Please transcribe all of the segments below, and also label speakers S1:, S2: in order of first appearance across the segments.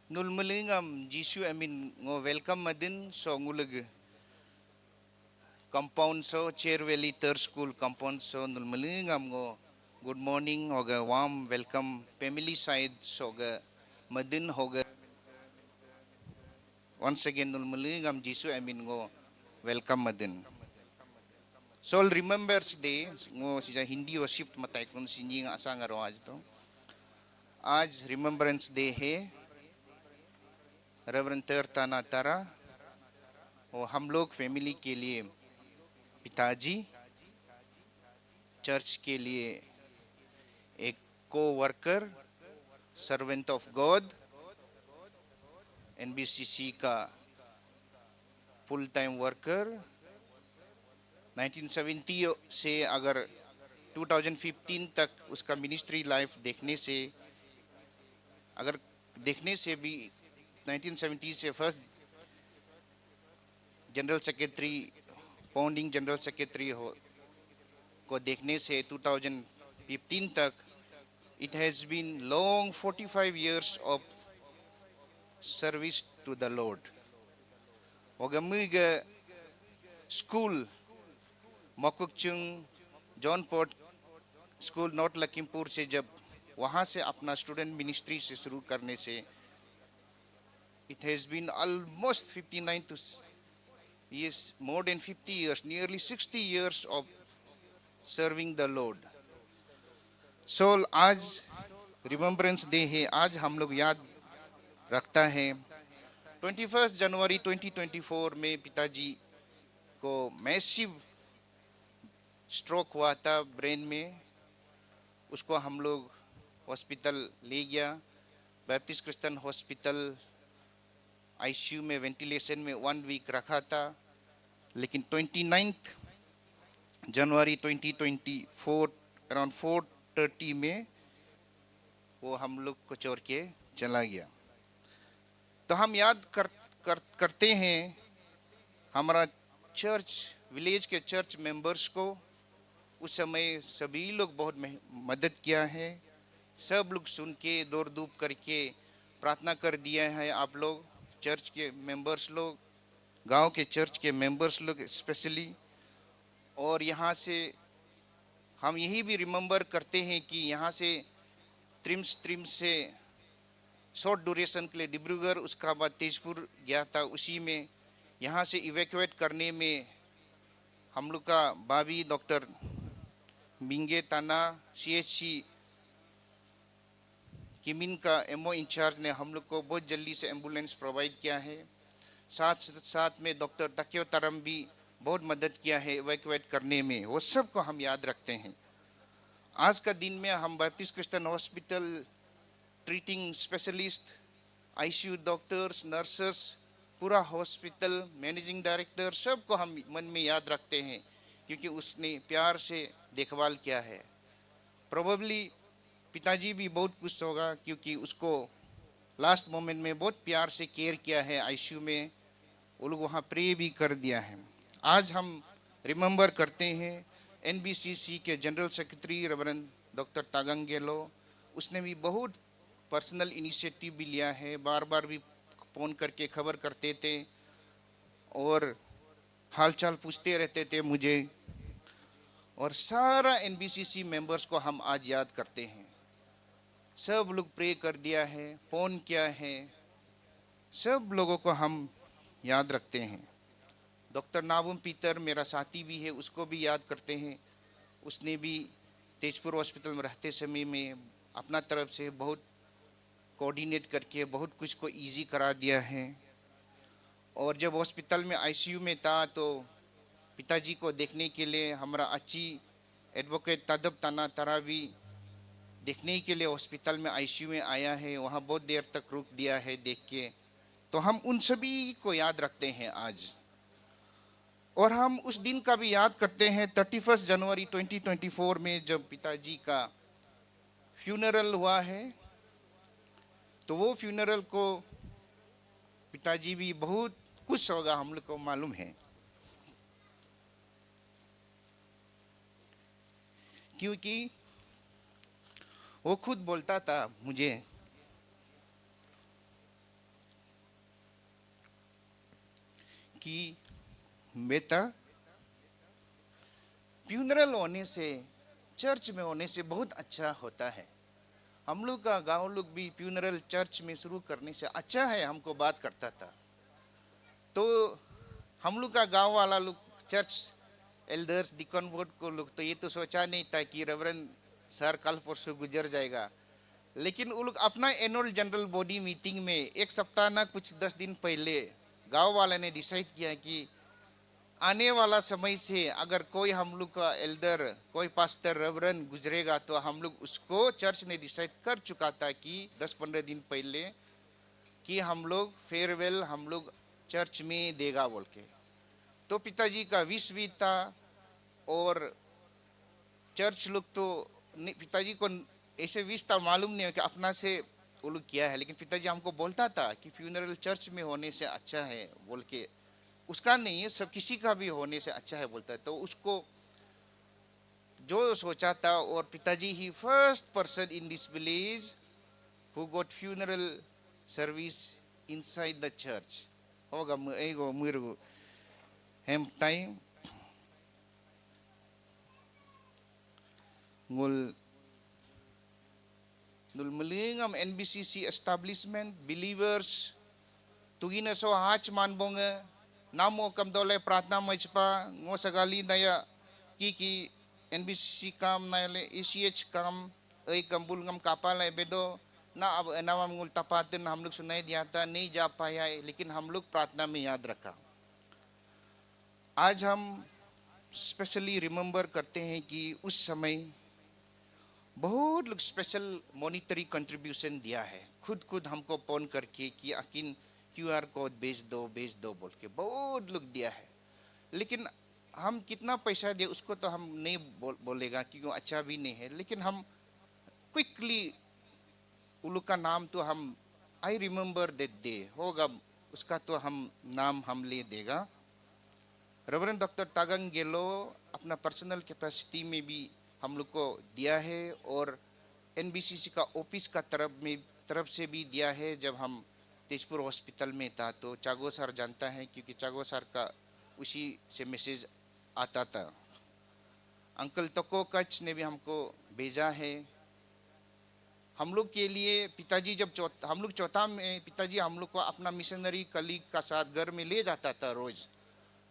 S1: Nulmalingam Jisu amin ngo welcome madin so ngulag compound so Chair Valley Third School compound so nulmalingam ngo good morning hoga warm welcome family side so ga madin hoga once again nulmalingam Jisu amin ngo welcome madin. So remembers day ngo si Hindi o shift matay kun sinyi nga asa nga आज तो आज remembrance day है reverend ताना तारा और हम लोग family के लिए पिताजी चर्च के लिए एक को worker servant of God NBCC का फुल टाइम वर्कर 1970 से अगर 2015 तक उसका मिनिस्ट्री लाइफ देखने से भी 1970 से first general secretary founding general secretary को देखने से 2015 तक it has been long 45 years of service to the Lord. Ogamuga school Mokukchung John port school north Lakhimpur से जब वहाँ से अपना स्टूडेंट मिनिस्ट्री से शुरू करने से it has been almost 59 to yes more than 50 years nearly 60 years of serving the Lord. So आज रिमेम्बरेंस डे है, आज हम लोग याद रखता है 21 जनवरी 2024 में पिताजी को मैसिव स्ट्रोक हुआ था ब्रेन में, उसको हम लोग हॉस्पिटल ले गया, बैप्टिस्ट क्रिश्चियन हॉस्पिटल आईसीयू में वेंटिलेशन में 1 वीक रखा था, लेकिन 29 जनवरी 2024 अराउंड 4:30 में वो हम लोग को छोड़ के चला गया. तो हम याद करते हैं हमारा चर्च विलेज के चर्च मेंबर्स को. उस समय सभी लोग बहुत मदद किया है, सब लोग सुन के दौड़ धूप करके प्रार्थना कर दिया है. आप लोग चर्च के मेंबर्स लोग, गांव के चर्च के मेंबर्स लोग स्पेशली. और यहाँ से हम यही भी रिमेंबर करते हैं कि यहाँ से त्रिम्स से शॉर्ट ड्यूरेशन के लिए डिब्रूगढ़, उसका बाद तेजपुर गया था. उसी में यहाँ से इवैक्यूएट करने में हम लोग का भाभी डॉक्टर मिंगे ताना सीएचसी किमिन का एमओ इंचार्ज ने हम लोग को बहुत जल्दी से एम्बुलेंस प्रोवाइड किया है. साथ में डॉक्टर तकियो तरम भी बहुत मदद किया है इवैक्यूएट करने में. वो सब को हम याद रखते हैं. आज का दिन में हम Baptist Christian hospital treating specialist, ICU doctors, nurses, पूरा हॉस्पिटल मैनेजिंग डायरेक्टर सबको हम मन में याद रखते हैं, क्योंकि उसने प्यार से देखभाल किया है. प्रोबेबली पिताजी भी बहुत खुश होगा, क्योंकि उसको लास्ट मोमेंट में बहुत प्यार से केयर किया है आईसीयू में. वो लोग वहाँ प्रे भी कर दिया है. आज हम रिमेंबर करते हैं एनबीसीसी के जनरल सेक्रेटरी रेवरेंड डॉक्टर तागंगेलो. उसने भी बहुत पर्सनल इनिशिएटिव भी लिया है, बार बार भी फ़ोन करके खबर करते थे और हालचाल पूछते रहते थे मुझे. और सारा एनबीसीसी मेंबर्स को हम आज याद करते हैं. सब लोग प्रे कर दिया है, फ़ोन किया है, सब लोगों को हम याद रखते हैं. डॉक्टर नाबुम पीटर मेरा साथी भी है, उसको भी याद करते हैं. उसने भी तेजपुर हॉस्पिटल में रहते समय में अपना तरफ से बहुत कोऑर्डिनेट करके बहुत कुछ को इजी करा दिया है. और जब हॉस्पिटल में आईसीयू में था तो पिताजी को देखने के लिए हमारा अच्छी एडवोकेट तादब ताना तारा भी देखने के लिए हॉस्पिटल में आईसीयू में आया है. वहाँ बहुत देर तक रुक दिया है देख के. तो हम उन सभी को याद रखते हैं आज. और हम उस दिन का भी याद करते हैं 31 जनवरी 2024 में जब पिताजी का फ्यूनरल हुआ है. तो वो फ्यूनरल को पिताजी भी बहुत खुश होगा, हम लोग को मालूम है, क्योंकि वो खुद बोलता था मुझे कि बेटा, फ्यूनरल होने से, चर्च में होने से बहुत अच्छा होता है। हम लोग का गांव लोग भी फ्यूनरल चर्च में शुरू करने से अच्छा है, हमको बात करता था। तो हम लोग का गांव वाला लोग, चर्च एल्डर्स, डिकन बोर्ड को लोग तो ये तो सोचा नहीं था कि रेवरेंड सर कल परसों गुजर जाएगा। लेकिन वो लोग अपना एनुअल जनरल बॉडी मीटिंग में एक सप्ताह ना कुछ 10 दिन पहले गांव वाले ने डिसाइड किया कि आने वाला समय से अगर कोई हम लोग का एल्डर, कोई पास्टर, रेवरेंड गुजरेगा तो हम लोग उसको, चर्च ने डिसाइड कर चुका था कि 10-15 दिन पहले कि हम लोग फेयरवेल हम लोग चर्च में देगा बोल के। तो पिताजी का विश भी था और चर्च लोग तो, पिताजी को ऐसे विश था, मालूम नहीं है कि अपना से वो लोग किया है, लेकिन पिताजी हमको बोलता था कि फ्यूनरल चर्च में होने से अच्छा है बोल के। उसका नहीं है, सब किसी का भी होने से अच्छा है बोलता है। तो उसको जो सोचा था, और पिताजी ही first person in this village who got funeral service inside the church होगा। एगो मुरगु hem tay ngul nul melingam NBCC establishment believers tugina so hach manbonge namo kam dole pratna majpa ngo sagali daya ki NBCC kam naile ECH kam ei kambul ngam kapal है बेदो ना। अब नाम ngul tapatin हम लोग सुनाई दिया था, नहीं जा पाया, लेकिन हम लोग प्रार्थना में याद रखा। आज हम स्पेशली रिमेंबर करते हैं कि उस समय बहुत लोग स्पेशल मॉनिटरी कंट्रीब्यूशन दिया है, खुद हमको फोन करके कि अकिन QR कोड भेज दो बोल के बहुत लोग दिया है। लेकिन हम कितना पैसा दिए उसको तो हम नहीं बोलेगा क्योंकि अच्छा भी नहीं है, लेकिन हम क्विकली उन लोग का नाम तो हम, आई रिमेंबर दैट डे होगा, उसका तो हम नाम हम ले देगा। रेवरेंड डॉक्टर तागंग गेलो अपना पर्सनल कैपेसिटी में भी हम लोग को दिया है, और NBCC का ऑफिस का तरफ से भी दिया है। जब हम तेजपुर हॉस्पिटल में था तो चागो सर जानता है, क्योंकि चागो सर का उसी से मैसेज आता था। अंकल तको कच ने भी हमको भेजा है हम लोग के लिए। पिताजी जब हम लोग चौथा में, पिताजी हम लोग को अपना मिशनरी कलीग का साथ घर में ले जाता था रोज।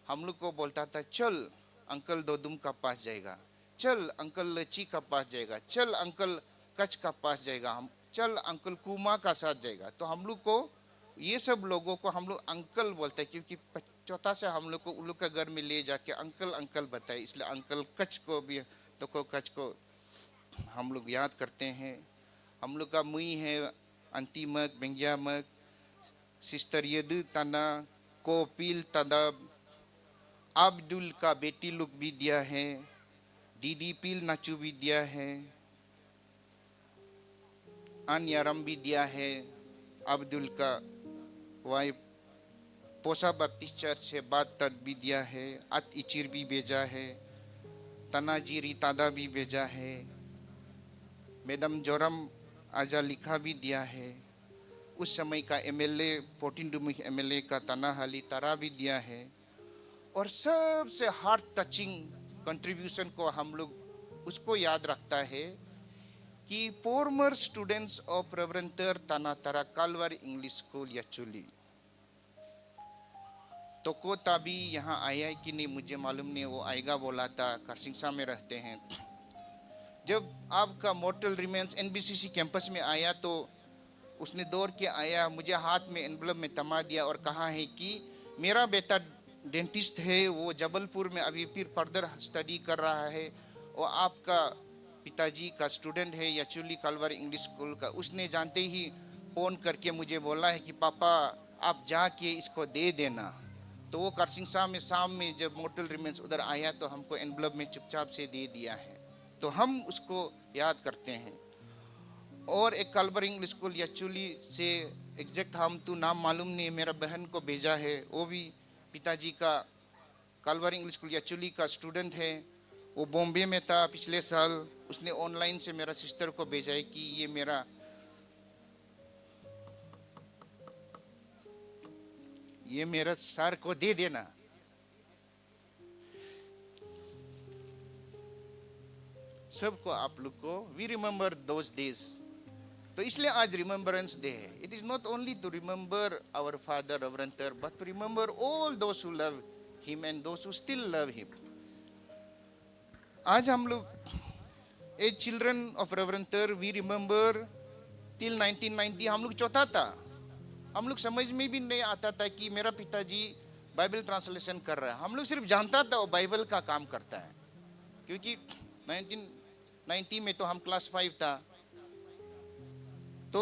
S1: हम लोग को बोलता था, चल अंकल दोदुम का पास जाएगा, चल अंकल लची का पास जाएगा, चल अंकल कच का पास जाएगा, हम चल अंकल कुमा का साथ जाएगा। तो हम लोग को, ये सब लोगों को हम लोग अंकल बोलते हैं, क्योंकि चौथा से हम लोग को उन लोग का घर में ले जाके अंकल अंकल बताए, इसलिए अंकल कच को भी, तो को कच को हम लोग याद करते हैं। हम लोग का मुई है अंतिमक बेंगियामक, सिस्टर यदु तना कोपिल तदब, अब्दुल का बेटी लोग भी दिया है, दीदी पील नाचू भी दिया है, अनयारम भी दिया है, अब्दुल का वाइफ पोसा बप्टिस्ट चर्च से बात तक भी दिया है, अत इचिर भी भेजा है, तनाजी रितादा भी भेजा है, मैडम जोरम आजा लिखा भी दिया है, उस समय का MLA 14 डुमुख MLA का तनाहाली तारा भी दिया है। और सबसे हार्ट टचिंग कंट्रीब्यूशन को हम लोग उसको याद रखता है कि फॉर्मर स्टूडेंट्स ऑफ रेवरेंड ताना तारा कालवारी इंग्लिश स्कूल याचुली, तो को तभी यहाँ आया कि नहीं मुझे मालूम नहीं, वो आएगा बोला था, करसिंगसा में रहते हैं। जब आपका मॉर्टल रिमेन्स NBCC कैंपस में आया तो उसने दौड़ के आया, मुझे हाथ में एनवलप में थमा दिया और कहा है कि मेरा बेटा डेंटिस्ट है, वो जबलपुर में अभी फिर फर्दर स्टडी कर रहा है, और आपका पिताजी का स्टूडेंट है याचुली कालवारी इंग्लिश स्कूल का। उसने जानते ही फोन करके मुझे बोला है कि पापा आप जाके इसको दे देना। तो वो करसिंगसा में शाम में जब मॉर्टल रिमेन्स उधर आया तो हमको एनवलप में चुपचाप से दे दिया है, तो हम उसको याद करते हैं। और एक कालवारी इंग्लिश स्कूल याचुली से एग्जैक्ट हम तो नाम मालूम नहीं, मेरा बहन को भेजा है, वो भी पिताजी का कालवारी इंग्लिश स्कूल याचुली का स्टूडेंट है। वो बॉम्बे में था पिछले साल, उसने ऑनलाइन से मेरा सिस्टर को भेजा है कि ये ये मेरा सर को दे देना। सबको आप लोग को वी रिमेंबर दोज डेज। तो इसलिए आज रिमेम्बरेंस डे है। It is not only to remember our father reverend तर, but to remember all those who love him and those who still love him. आज हम लोग एज चिल्ड्रन ऑफ रेवरेंड तर we remember till 1990 हम लोग चौथा था। हम लोग समझ में भी नहीं आता था कि मेरा पिताजी बाइबल ट्रांसलेशन कर रहा है। हम लोग सिर्फ जानता था वो बाइबल का काम करता है, क्योंकि 1990 में तो हम क्लास 5 था, तो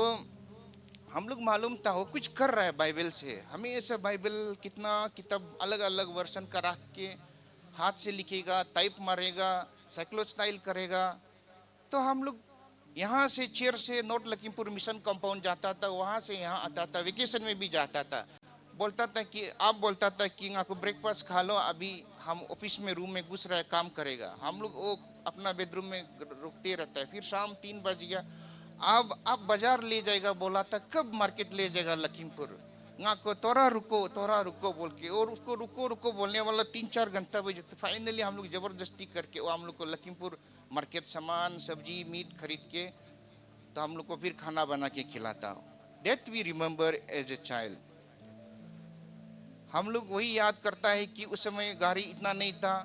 S1: हम लोग मालूम था वो कुछ कर रहा है बाइबल से। हमें ऐसा बाइबल कितना किताब अलग अलग वर्षन का रख के हाथ से लिखेगा, टाइप मारेगा, साइक्लोस्टाइल करेगा। तो हम लोग यहाँ से चेयर से नॉर्थ लखीमपुर मिशन कंपाउंड जाता था, वहाँ से यहाँ आता था, वेकेशन में भी जाता था। बोलता था कि आप बोलता था कि आपको ब्रेकफास्ट खा लो, अभी हम ऑफिस में रूम में घुस रहे काम करेगा। हम लोग वो अपना बेडरूम में रुकते रहता है। फिर शाम 3 बज गया, अब आप बाजार ले जाएगा बोला था, कब मार्केट ले जाएगा लखीमपुर, को तोरा रुको बोल के। और उसको रुको रुको बोलने वाला 3-4 घंटा बजे। तो फाइनली हम लोग जबरदस्ती करके वो हम लोग को लखीमपुर मार्केट सामान सब्जी मीट खरीद के तो हम लोग को फिर खाना बना के खिलाता। That we remember as a child. हम लोग वही याद करता है कि उस समय गाड़ी इतना नहीं था।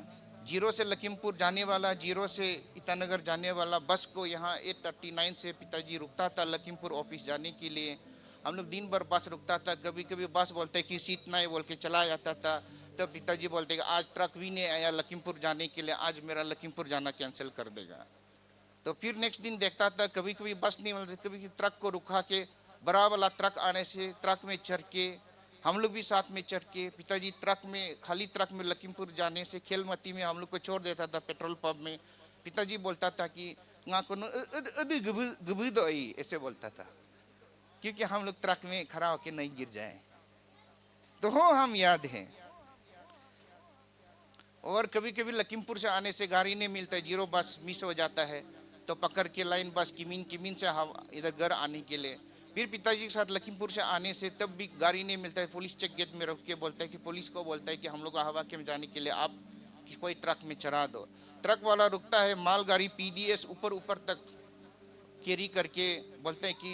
S1: जीरो से लखीमपुर जाने वाला, जीरो से ईटानगर जाने वाला बस को यहाँ 839 से पिताजी रुकता था लखीमपुर ऑफिस जाने के लिए। हम लोग दिन भर बस रुकता था। कभी कभी बस बोलते कि सीट नहीं बोल के चला जाता था। तब पिताजी बोलते कि आज ट्रक भी नहीं आया लखीमपुर जाने के लिए, आज मेरा लखीमपुर जाना कैंसिल कर देगा। तो फिर नेक्स्ट दिन देखता था कभी कभी बस नहीं मिलती, कभी ट्रक को रुका के बड़ा वाला ट्रक आने से ट्रक में चढ़ के हम लोग भी साथ में चढ़ के पिताजी ट्रक में, खाली ट्रक में लखीमपुर जाने से खेलमती में हम लोग को छोड़ देता था पेट्रोल पंप में। पिताजी बोलता था कि ऐसे बोलता था, क्योंकि हम लोग ट्रक में खड़ा होके नहीं गिर जाए। तो हो हम याद हैं। और कभी कभी लखीमपुर से आने से गाड़ी नहीं मिलता है, जीरो बस मिस हो जाता है, तो पकड़ के लाइन बस किमीन से हम इधर घर आने के लिए। फिर पिताजी के साथ लखीमपुर से आने से तब भी गाड़ी नहीं मिलता है। पुलिस चेक गेट में रोक के बोलता है कि पुलिस को बोलता है कि हम लोग हवा के में जाने के लिए आप कोई ट्रक में चढ़ा दो। ट्रक वाला रुकता है, मालगाड़ी पीडीएस ऊपर तक कैरी करके बोलते हैं कि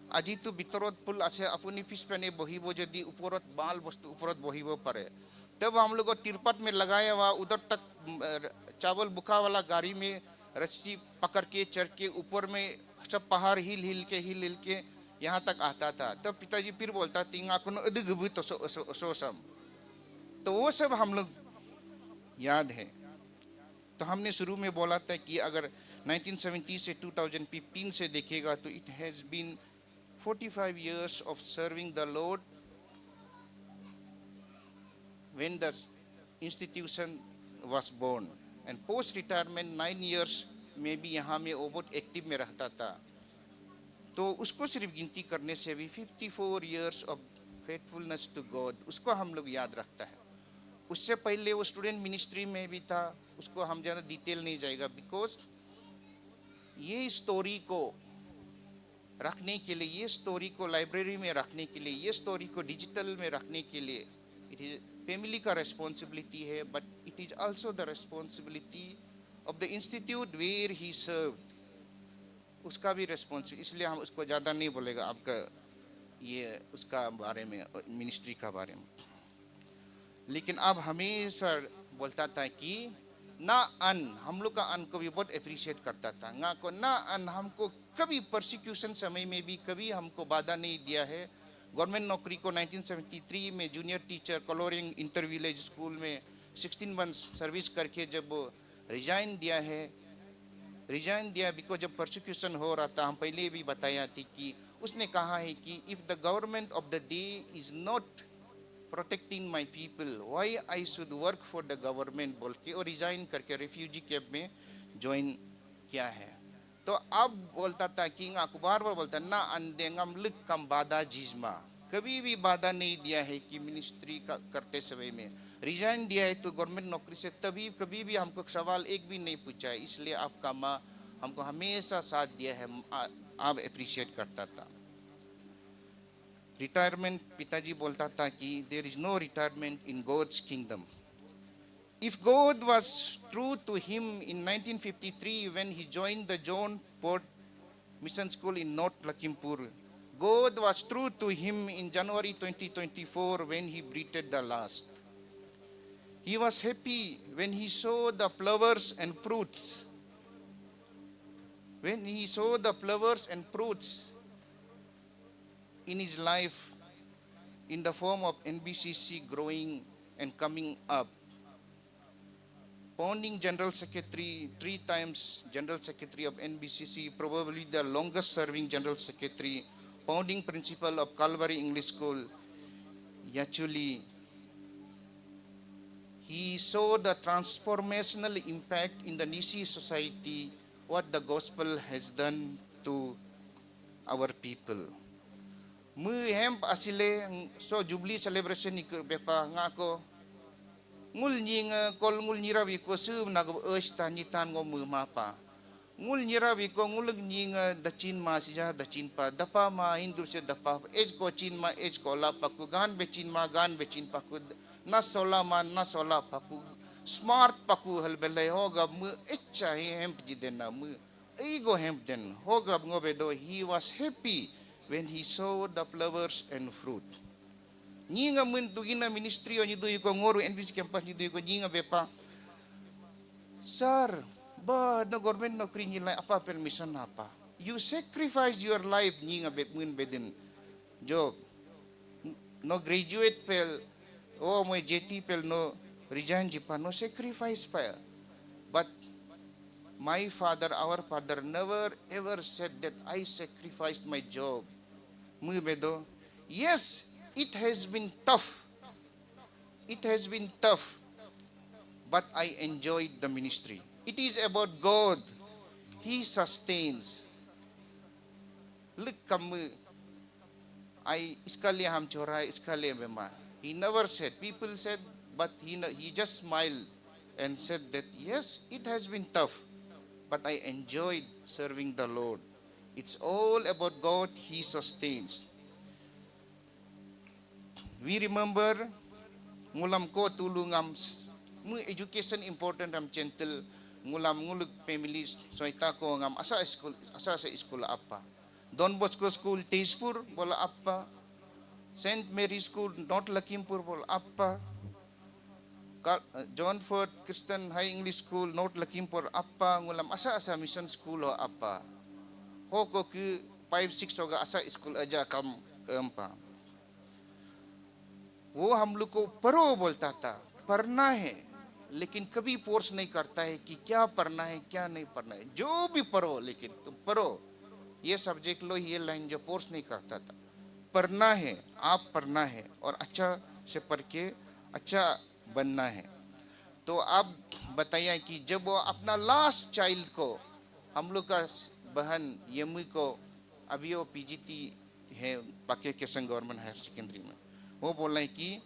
S1: আজি तो ভিতৰত पुल আছে अपनी फिस पे बहिबो यदि ऊपरत माल वस्तु ऊपरत बहिबो पड़े। तब हम लोग को तिरपट में लगाया हुआ उधर तक चावल बुका वाला गाड़ी में रस्सी पकड़ के चढ़ के ऊपर में सब पहाड़ हिल हिल के यहाँ तक आता था। तब पिताजी फिर बोलता तींगा तो वो सब हम लोग याद है। तो हमने शुरू में बोला था कि अगर 1970 से 2015 से देखेगा तो it has been 45 years of serving the Lord when the institution was born, and post retirement 9 years में भी यहाँ में वो बहुत एक्टिव में रहता था। तो उसको सिर्फ गिनती करने से भी 54 years of faithfulness to God उसको हम लोग याद रखता है। उससे पहले वो स्टूडेंट मिनिस्ट्री में भी था, उसको हम ज़्यादा डिटेल नहीं जाएगा, बिकॉज ये स्टोरी को रखने के लिए, ये स्टोरी को लाइब्रेरी में रखने के लिए, ये स्टोरी को डिजिटल में रखने के लिए इट इज फैमिली का रेस्पॉन्सिबिलिटी है, but it is also the responsibility of the institute where he served, उसका भी रेस्पॉन्सिबिलिटी। इसलिए हम उसको ज़्यादा नहीं बोलेगा आपका ये उसका बारे में, मिनिस्ट्री का बारे में। लेकिन अब हमेशा बोलता था कि ना अन, हम लोग का अन को भी बहुत अप्रिशिएट करता था। ना को ना अन हमको कभी प्रोसिक्यूशन समय में भी कभी हमको बाधा नहीं दिया है। गवर्नमेंट नौकरी को 1973 में जूनियर टीचर कलोरिंग इंटर विलेज स्कूल में 16 मंथ्स सर्विस करके जब रिजाइन दिया बिकॉज जब प्रोसिक्यूशन हो रहा था, हम पहले भी बताया थी कि उसने कहा है कि if the government of the day is not protecting my people why I should work for the government बोल के और रिजाइन करके रिफ्यूजी कैंप में ज्वाइन किया है। तो अब बोलता था कि बार बार बोलता ना अंदेंगम लिख कम बाधा जिज्मा, कभी भी बाधा नहीं दिया है कि मिनिस्ट्री का करते समय में रिजाइन दिया है तो गवर्नमेंट नौकरी से तभी कभी भी हमको सवाल एक भी नहीं पूछा है। इसलिए आपका माँ हमको हमेशा साथ दिया है, आप अप्रिशिएट करता था। रिटायरमेंट पिताजी बोलता था कि there is no retirement in God's kingdom. If God was true to him in 1953 when he joined the John Port Mission School in North Lakhimpur, God was true to him in January 2024 when he breathed the last. He was happy when he saw the flowers and fruits. When he saw the flowers and fruits in his life in the form of NBCC growing and coming up. Founding General Secretary, 3 times General Secretary of NBCC, probably the longest serving General Secretary, founding principal of Calvary English School, Yachuli. He saw the transformational impact in the Nisi society, what the gospel has done to our people. Hemp asile so jubilee celebration ni bepa ngako ngul nying kol ngul nyirawi ko su nag tan nitan ngo mu mapa ngul nyirawi ko ngul nying dachin ma sija dachin pa dapa ma hindu se dapa ej ko chin ma ej ko la paku gan bechin ma gan bechin paku na sola paku smart paku halbelai hoga mu echa hemp jidena mu ego hemp den hoga ngobedo. He was happy when he saw the flowers and fruit. Nyinga mun tugina ministry o nyidu ko ngoru NBC campus nyidu ko nyinga bepa. Sir, ba na government no kri nila apa permission apa. You sacrifice your life nyinga bet mun bedin job. No graduate pel o mo JT pel no resign jipa no sacrifice pa. But my father, our father never ever said that I sacrificed my job. Mubedo. Yes, it has been tough. It has been tough. But I enjoyed the ministry. It is about God. He sustains. Look kamu I iskali ham chorai iskali bema. He never said. People said, but he just smiled and said that yes, it has been tough, but I enjoyed serving the Lord. It's all about God. He sustains. We remember ngulam ko tulungam mu education important am gentle ngulam ngulug families soita ko ngam asa sa school apa. Don Bosco School Tezpur bola apa. Saint Mary School North Lakhimpur bola apa. John Ford Christian High English School North Lakhimpur apa ngulam asa mission school o apa. Hoko ki 5-6 होगा ऐसा school अजा कम पा वो हम लोग को पढ़ो बोलता था. पढ़ना है लेकिन कभी फोर्स नहीं करता है कि क्या पढ़ना है क्या नहीं पढ़ना है. जो भी पढ़ो लेकिन तुम पढ़ो ये सब्जेक्ट लो ये लाइन जो फोर्स नहीं करता था. पढ़ना है आप पढ़ना है और अच्छा से पढ़ के अच्छा बनना है. तो आप बताइए कि जब वो अपना लास्ट चाइल्ड को हम लोग का बहन यमु को अभी वो पीजीटी है पाके केसन गवर्नमेंट हायर सेकेंडरी में वो बोल रहे हैं कि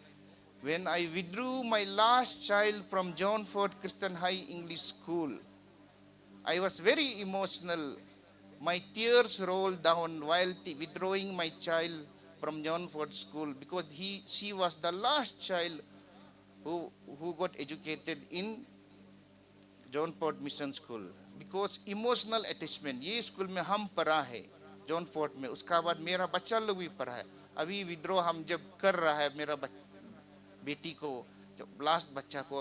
S1: when I withdrew my last child from John Ford Christian High English School, I was very emotional. My tears rolled down while withdrawing my child from John Ford School because she was the last child who got educated in John Ford Mission School. Because emotional attachment, ये school में हम पढ़ा है John fort में, उसका बाद मेरा बच्चा लोग भी पढ़ा है. अभी विद्रो हम जब कर रहा है मेरा बेटी को लास्ट बच्चा को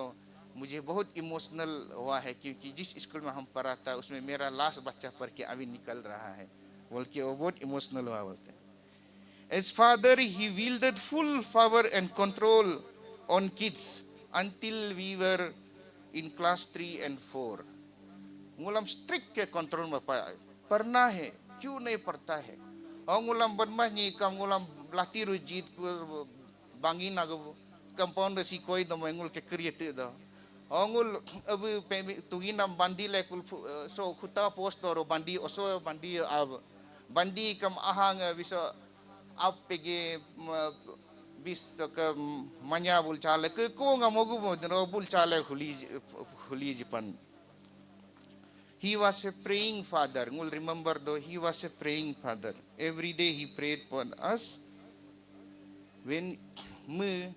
S1: मुझे बहुत इमोशनल हुआ है क्योंकि जिस स्कूल में हम पढ़ा था उसमें मेरा लास्ट बच्चा पढ़ के अभी निकल रहा है बोल के वो बहुत इमोशनल हुआ बोलते हैं. As father, he wielded full power and control on kids until we were in class 3 and 4. ngulam strict के कंट्रोल में पाया. पढ़ना है क्यों नहीं पढ़ता है. और ngulam बदमाश नहीं काम ngulam latih rujit को bangin agak compound si koi do mengul ke create do. Ongul abu tuginam bandi le kul so khuta post do bandi oso bandi ab bandi kam ahang bisa ap pege bis to ke manya bul chale ke ko ngamogu mo bul chale khuli jipan. He was a praying father. Ngul remember though, he was a praying father. Every day he prayed for us. when मैं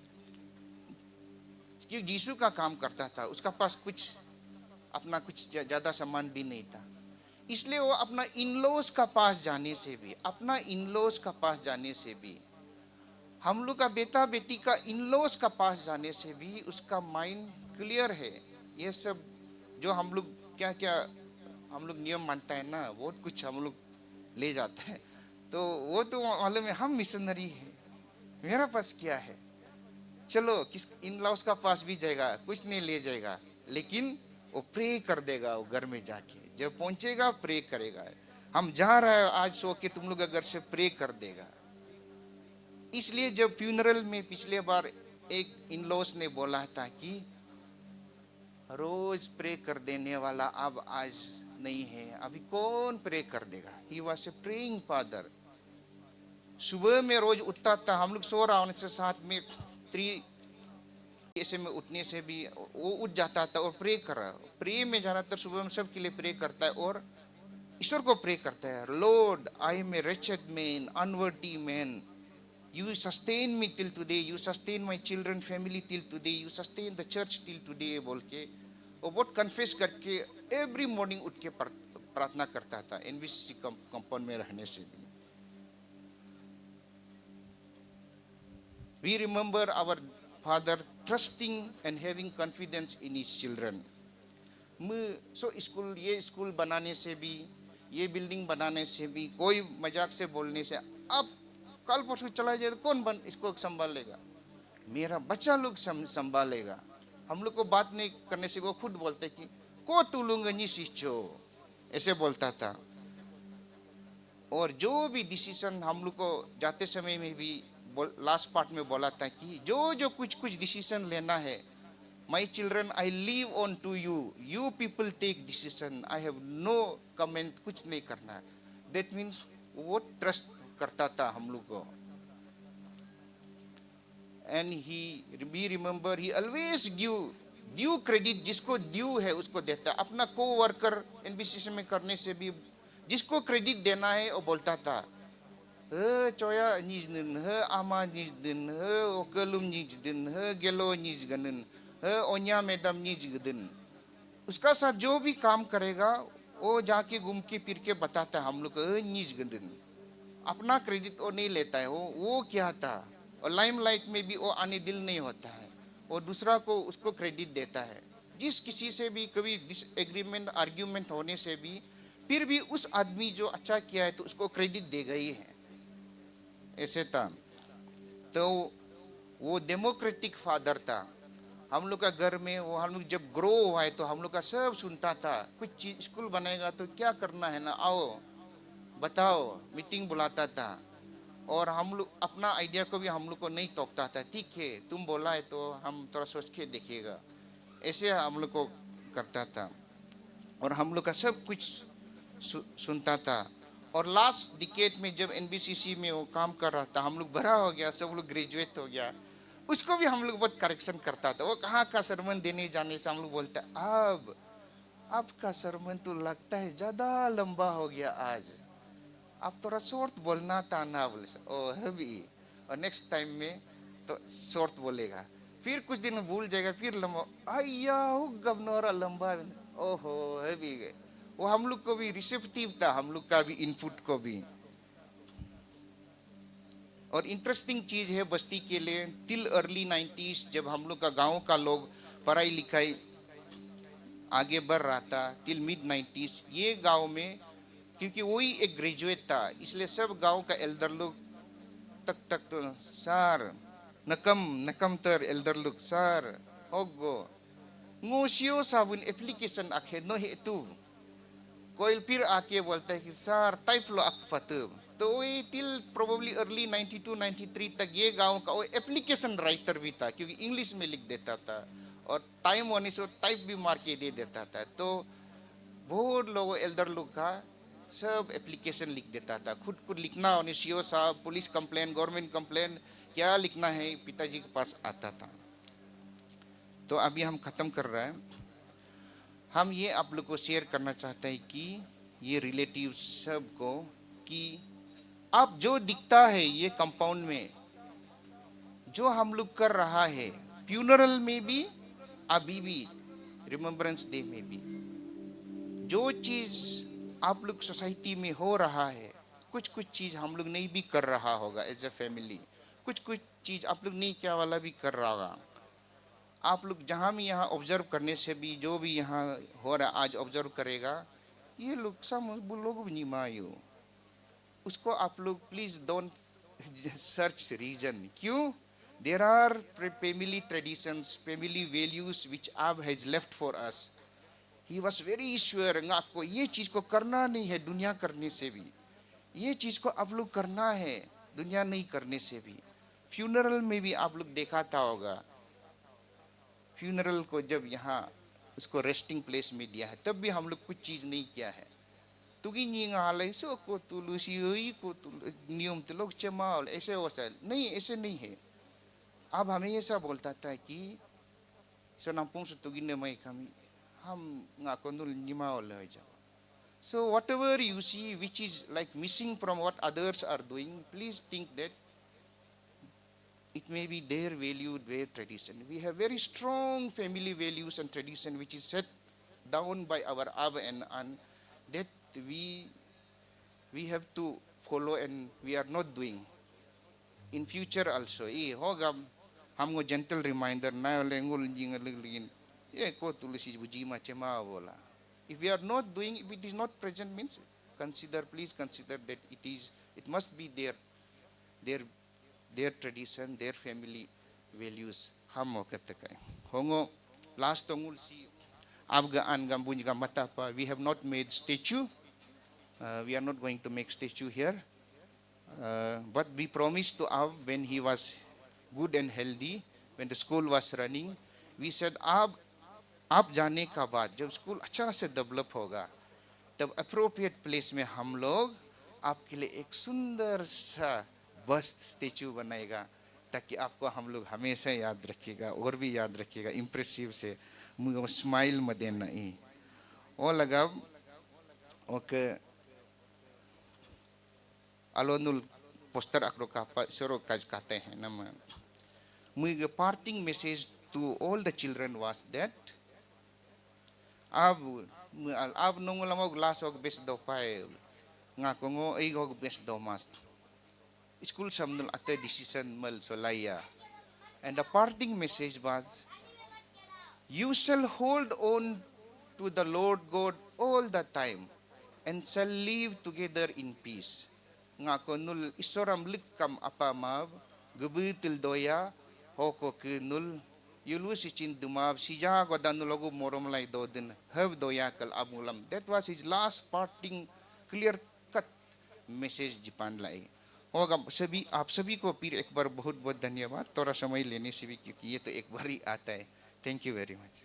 S1: कि यीशु का काम करता था, उसका पास कुछ अपना कुछ ज्यादा सामान भी नहीं था, इसलिए वो अपना इन-लॉज का पास जाने से भी, अपना इन-लॉज का पास जाने से भी, हम लोग का बेटा बेटी का इन-लॉज का पास जाने से भी उसका माइंड क्लियर है। ये सब जो हम लोग क्या क्या हम लोग नियम मानता है ना, बहुत कुछ हम लोग ले जाता है, तो वो तो मालूम है हम मिशनरी है, मेरा पास क्या है, चलो किस इन लॉज का पास भी जाएगा, कुछ नहीं ले जाएगा, लेकिन वो प्रे कर देगा, वो घर में जाके जब पहुंचेगा प्रे करेगा। हम जा रहे हैं आज, सो के तुम लोग घर से प्रे कर देगा। इसलिए जब फ्यूनरल में पिछले बार एक इन लॉज ने बोला था कि रोज प्रे कर देने वाला अब आज नहीं है, अभी कौन प्रे कर देगा। He was a praying father. सुबह में रोज उठता था, हम लोग सो रहा होने से साथ में 3 ऐसे में उठने से भी वो उठ जाता था और प्रे कर रहा। प्रे में ज्यादातर सुबह में सबके लिए प्रे करता है और ईश्वर को प्रे करता है, Lord I am a wretched man, unworthy man, you sustain me till today, you sustain my children family till today, you sustain the church till today बोल के वो बहुत कन्फेस करके एवरी मॉर्निंग उठ के प्रार्थना करता था एनबीसी कंपाउंड में रहने से भी। We remember our father trusting and having confidence in his children. So school, ये स्कूल बनाने से भी, ये बिल्डिंग बनाने से भी, कोई मजाक से बोलने से, अब कल परसों चला जाए तो कौन इसको संभालेगा, मेरा बच्चा लोग संभालेगा। हम लोग को बात नहीं करने से वो खुद बोलते कि को तुलुंगनी सीचो, ऐसे बोलता था। और जो भी डिसीजन हम लोग को जाते समय में भी लास्ट पार्ट में बोला था कि जो कुछ डिसीजन लेना है, my children I leave on to you, you people take decision, I have no comment, कुछ नहीं करना। दैट मीन्स वो ट्रस्ट करता था हम लोग को। And we remember he always due credit, जिसको ड्यू है उसको देता। अपना को वर्कर एनबीसी में करने से भी जिसको क्रेडिट देना है वो बोलता था, चोया निजन ह आमा निजन ह ओकलुम निजन ह गेलो निजगनन ह ओन्या मैडम निजगदन। उसका साथ जो भी काम करेगा वो जाके घूम के फिर के बताता है हम लोग को निजगदन। अपना क्रेडिट वो नहीं लेता है, वो क्या था, और लाइमलाइट में भी वो आने दिल नहीं होता है, वो दूसरा को उसको क्रेडिट देता है। जिस किसी से भी कभी डिसएग्रीमेंट आर्ग्यूमेंट होने से भी फिर भी उस आदमी जो अच्छा किया है तो उसको क्रेडिट देगा ही है, ऐसे था। तो वो डेमोक्रेटिक फादर था हम लोग का घर में। वो हम लोग जब ग्रो हुआ है तो हम लोग का सब सुनता था, कुछ चीज स्कूल बनेगा तो क्या करना है ना, आओ बताओ, मीटिंग बुलाता था। और हम लोग अपना आइडिया को भी हम लोग को नहीं टोकता था, ठीक है तुम बोला है तो हम थोड़ा सोच के देखिएगा, ऐसे हम लोग को करता था। और हम लोग का सब कुछ सुनता था। और लास्ट डिकेड में जब एनबीसीसी में वो काम कर रहा था, हम लोग बड़ा हो गया, सब लोग ग्रेजुएट हो गया, उसको भी हम लोग बहुत करेक्शन करता था। वो कहाँ का सरमन देने जाने से हम लोग बोलते अब आपका सरमन तो लगता है ज्यादा लंबा हो गया, आज आप थोड़ा शॉर्ट बोलना था ना, बोले ओ हैवी, और नेक्स्ट टाइम में तो शॉर्ट बोलेगा, फिर कुछ दिन भूल जाएगा, फिर लंबा, आया गवर्नर लंबा, ओहो हैवी गए। वो हम लोग को भी रिसेप्टिव था, हम लोग का भी इनपुट को भी। और इंटरेस्टिंग चीज है बस्ती के लिए, टिल अर्ली 90s जब हम लोग का गांव का लोग पढ़ाई लिखाई आगे बढ़ रहा था, टिल मिड 90s ये गांव में, क्योंकि वही एक ग्रेजुएट था इसलिए सब गांव का एल्डर लोग तक सर नकम तर एल्डर लोग सर होगो ngosio sabun application akhe no he tu कोई फिर आके बोलता है कि सर टाइप लो अक पतम। तो वही टिल प्रोबेबली अर्ली 92 93 तक ये गांव का वो एप्लीकेशन राइटर भी था, क्योंकि इंग्लिश में लिख देता था और टाइम होने से टाइप भी मार के दे देता था। तो बहुत लोग एल्डर लोग का सब एप्लीकेशन लिख देता था, खुद लिखना होने सीओ साहब, पुलिस कंप्लेन, गवर्नमेंट कंप्लेन, क्या लिखना है पिताजी के पास आता था। तो अभी हम खत्म कर रहे हैं। हम ये आप लोग को शेयर करना चाहते हैं कि ये रिलेटिव सब को कि आप जो दिखता है ये कंपाउंड में जो हम लोग कर रहा है, फ्यूनरल में भी, अभी भी रिमेम्बरेंस डे में भी, जो चीज आप लोग सोसाइटी में हो रहा है, कुछ कुछ चीज हम लोग नहीं भी कर रहा होगा एज ए फैमिली, कुछ कुछ चीज आप लोग नहीं क्या वाला भी कर रहा होगा। आप लोग जहाँ भी यहाँ ऑब्जर्व करने से भी, जो भी यहाँ हो रहा है आज ऑब्जर्व करेगा, ये लोग सब लोग नहीं मायू, उसको आप लोग प्लीज डोंट सर्च रीजन क्यों। There are family traditions, family values which आप has left for us. He was very sure, आपको ये चीज को करना नहीं है दुनिया करने से भी, ये चीज को आप लोग करना है दुनिया नहीं करने से भी। फ्यूनरल में भी आप लोग देखा था होगा, फ्यूनरल को जब यहाँ उसको रेस्टिंग प्लेस में दिया है, तब भी हम लोग कुछ चीज नहीं किया है। तुगी नहीं सो को तुलसी को नियम तो लोग चमाल ऐसे वैसा नहीं, ऐसे नहीं है। अब हमें ऐसा बोलता था कि सो नापुंग से तुगी ने मैं कमी हम ngako nul nimaol le jaw. So whatever you see which is like missing from what others are doing, please think that it may be their value, their tradition. We have very strong family values and tradition which is set down by our ab and an, that we have to follow and we are not doing in future also. Hogam हमको gentle reminder ना लेंगुल jingle ये को तुलसी बुजी चमा बोला। If we are not doing, if it is not present means consider, please consider that it must be their tradition, their family values. हम वो कहते हैं होंगो last तंगुल सी आपका अनगम बुंजगा मता पा, we have not made statue, we are not going to make statue here, but we promised to Ab when he was good and healthy, when the school was running, we said आप जाने का बाद जब school अच्छा से develop होगा, तब appropriate place में हम लोग आपके लिए एक सुंदर सा बस्ट स्टेचू बनाएगा, ताकि आपको हम लोग हमेशा याद रखिएगा और भी याद रखिएगा इम्प्रेसिव से मुझे स्माइल में देना ही और लगा ओके अलोनुल poster akro kapa soro kaj kate हैं ना मैं मुझे parting message to all the children was that ab nung lamog lasog bes do pai nga kongo ay gog bes do mas school samnul ate decision mal solaya, and the parting message was you shall hold on to the Lord God all the time and shall live together in peace. Nga konul isoram likam apamav gubitil doya hoko kunul yulu si cindumab si jago danulogo moromlay dodin have doyakal amulam. That was his last parting clear cut message Japan लाई होगा। सभी आप सभी को फिर एक बार बहुत बहुत धन्यवाद, थोड़ा समय लेने से भी, क्योंकि ये तो एक बार ही आता है। Thank you very much.